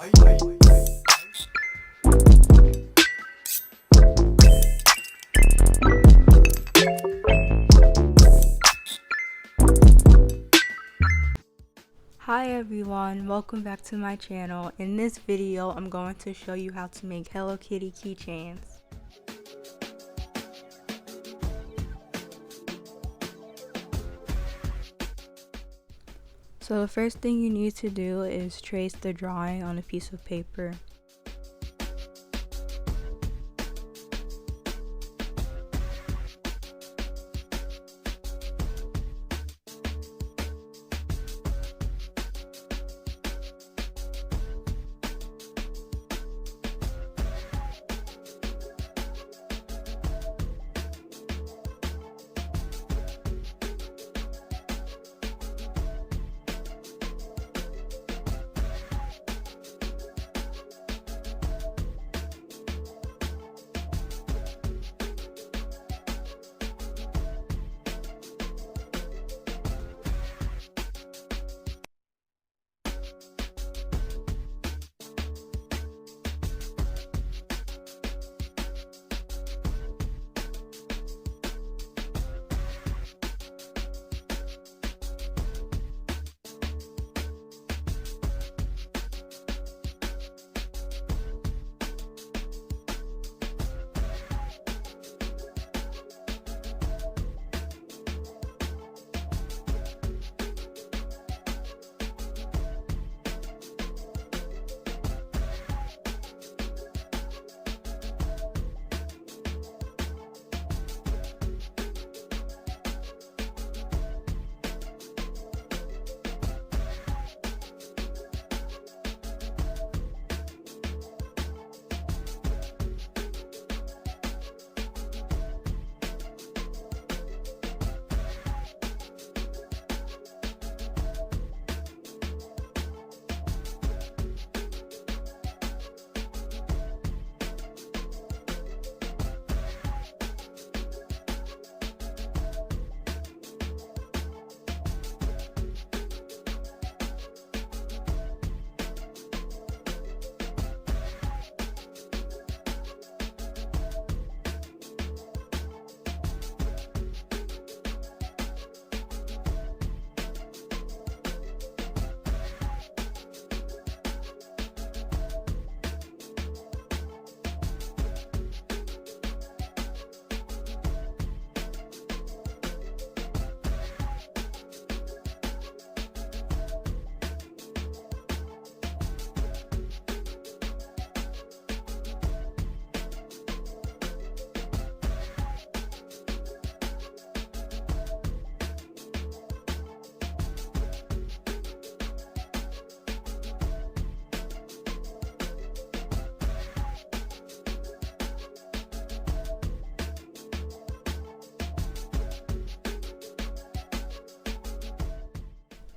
Hi everyone, welcome back to my channel. In this video, I'm going to show you how to make Hello Kitty keychains. So the first thing you need to do is trace the drawing on a piece of paper.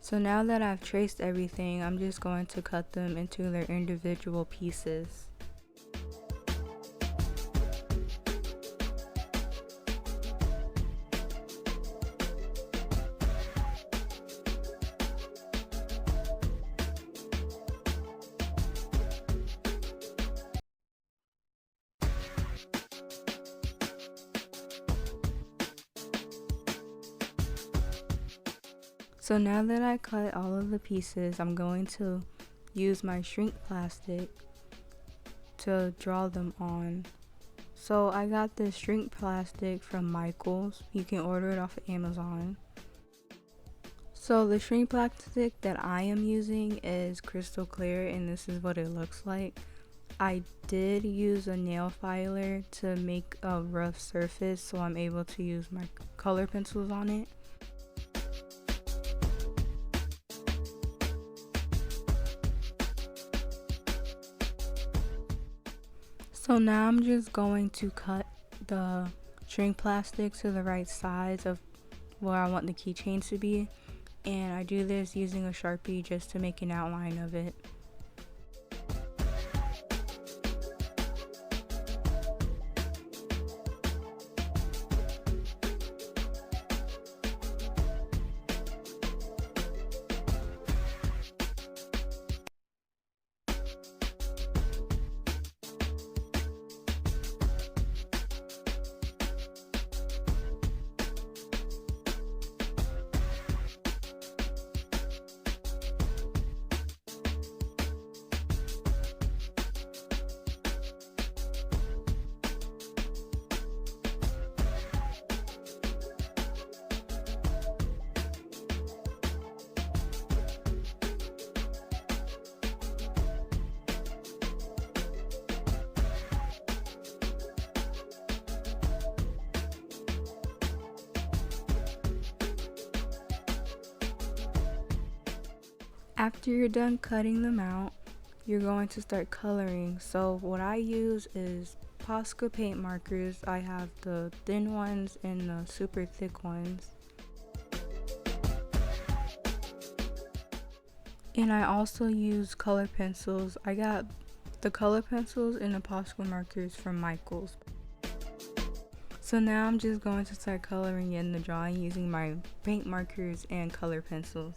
So now that I've traced everything, I'm just going to cut them into their individual pieces. So now that I cut all of the pieces, I'm going to use my shrink plastic to draw them on. So I got this shrink plastic from Michael's. You can order it off of Amazon. So the shrink plastic that I am using is crystal clear, and this is what it looks like. I did use a nail filer to make a rough surface, so I'm able to use my color pencils on it. So now I'm just going to cut the shrink plastic to the right size of where I want the keychains to be, and I do this using a Sharpie just to make an outline of it. After you're done cutting them out, you're going to start coloring. So what I use is Posca paint markers. I have the thin ones and the super thick ones. And I also use color pencils. I got the color pencils and the Posca markers from Michael's. So now I'm just going to start coloring in the drawing using my paint markers and color pencils.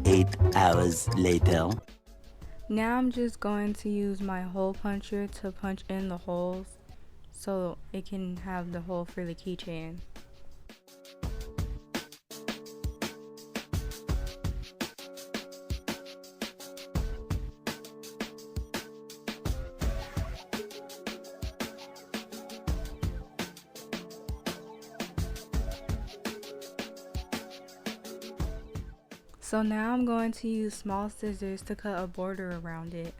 8 hours later. Now I'm just going to use my hole puncher to punch in the holes so it can have the hole for the keychain. So now I'm going to use small scissors to cut a border around it.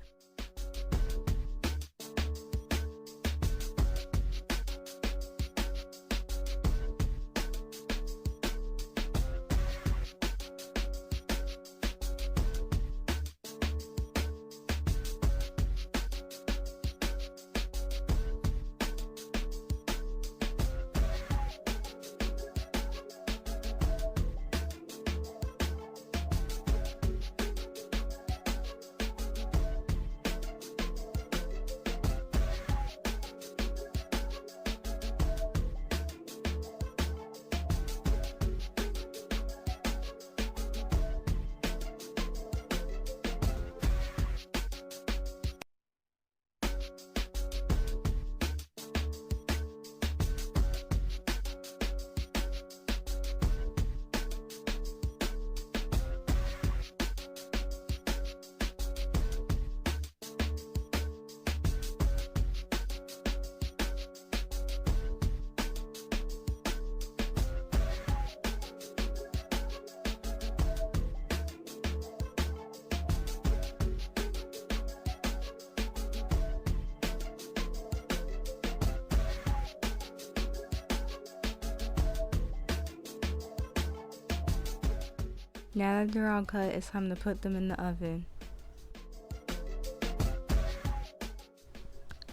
Now that they're all cut, it's time to put them in the oven.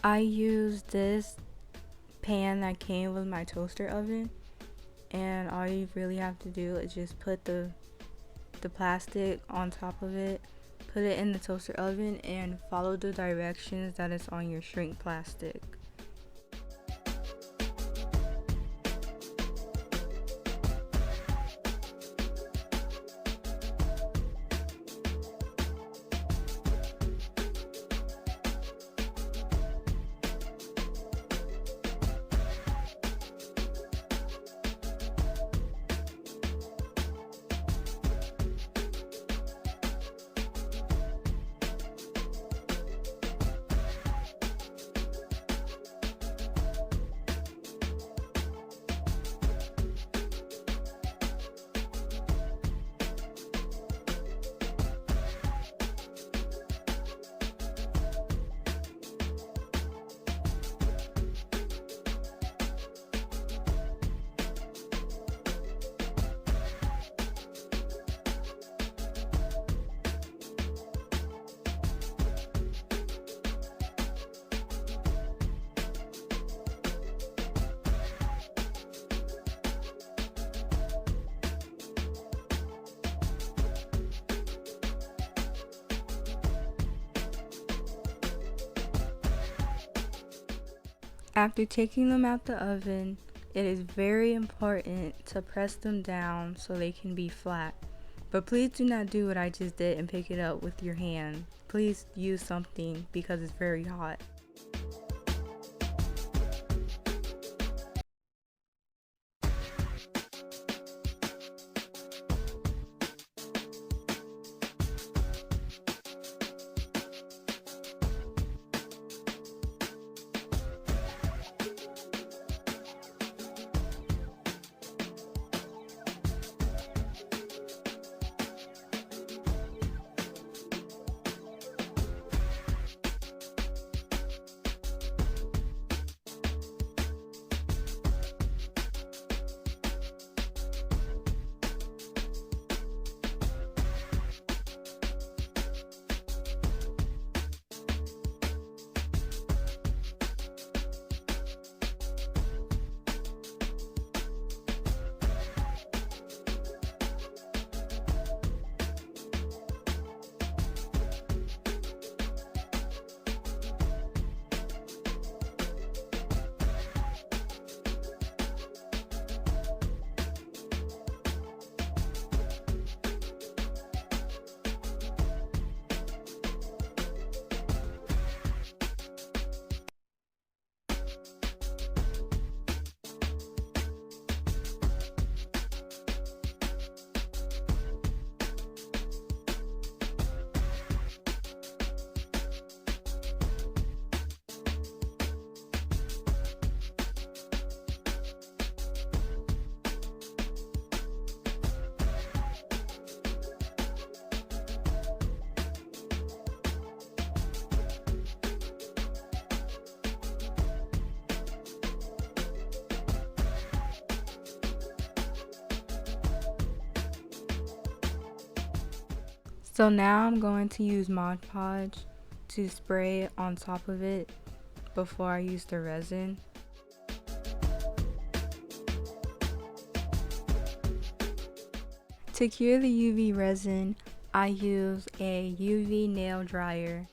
I used this pan that came with my toaster oven, and all you really have to do is just put the plastic on top of it, put it in the toaster oven, and follow the directions that is on your shrink plastic. After taking them out the oven, it is very important to press them down so they can be flat. But please do not do what I just did and pick it up with your hand. Please use something because it's very hot. So now I'm going to use Mod Podge to spray on top of it before I use the resin. To cure the UV resin, I use a UV nail dryer.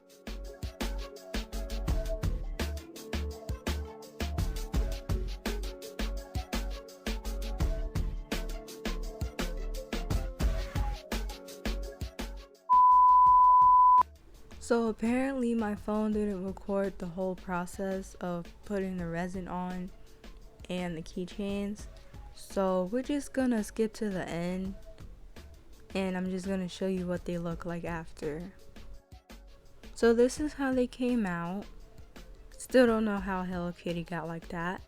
So apparently my phone didn't record the whole process of putting the resin on and the keychains. So we're just gonna skip to the end and I'm just gonna show you what they look like after. So this is how they came out. Still don't know how Hello Kitty got like that.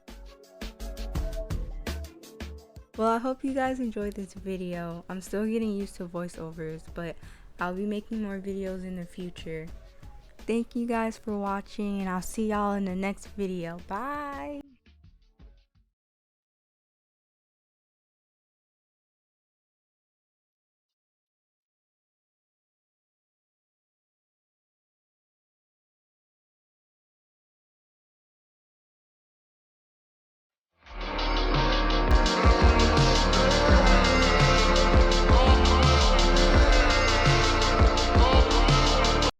Well, I hope you guys enjoyed this video. I'm still getting used to voiceovers, but I'll be making more videos in the future. Thank you guys for watching, and I'll see y'all in the next video. Bye!